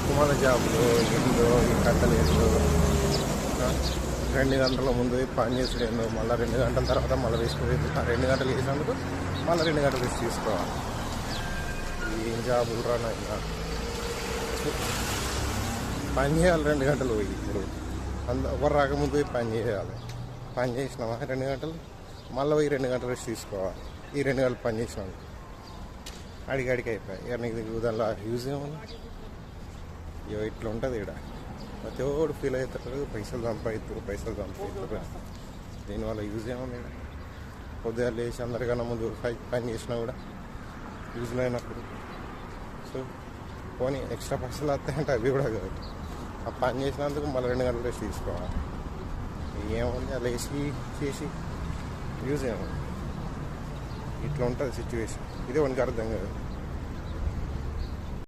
దిక్కుమాల జాబులు ఏందో ఈ కట్టలు ఏందో 2 గంటల ముందు పని చేసుడు ఏందో, మళ్ళీ 2 గంటల తర్వాత మళ్ళీ వేసుకుని 2 గంటలు వేసినందుకు మళ్ళీ 2 గంటలు రెస్ట్ తీసుకోవాలి. ఏం జాబులు రానైనా పని చేయాలి 2 గంటలు పోయి. ఇప్పుడు ఎవరు రాకముందు పోయి పని చేయాలి. పని చేసినామా 2 గంటలు, మళ్ళీ పోయి 2 గంటలు రెస్ట్ తీసుకోవాలి. ఈ 2 గంటలు పని చేసినాము అడిగడికి అయిపోయాయి. ఇక నీకు దానిలో యూజ్ ఏమన్నా ఇట్లా ఉంటుంది. ఇక్కడ ప్రతి ఒక్కడు ఫీల్ అవుతారు, పైసలు సంపాదిస్తారు. దీనివల్ల యూజ్ ఏమన్నా ఇక్కడ పొద్దుగా లేచి అందరికన్నా ముందు పని చేసినా కూడా యూజ్ లేనప్పుడు. సో పోనీ ఎక్స్ట్రా పైసలు వస్తాయంటే అవి కూడా కాదు. ఆ పని చేసినందుకు మళ్ళీ 2 గంటలు రెస్ట్ తీసుకోవాలి. ఏముంది అలా వేసి చేసి యూజ్ ఏముంది. ఇట్లా ఉంటుంది సిచ్యువేషన్. ఇదే వానికి అర్థం కాదు.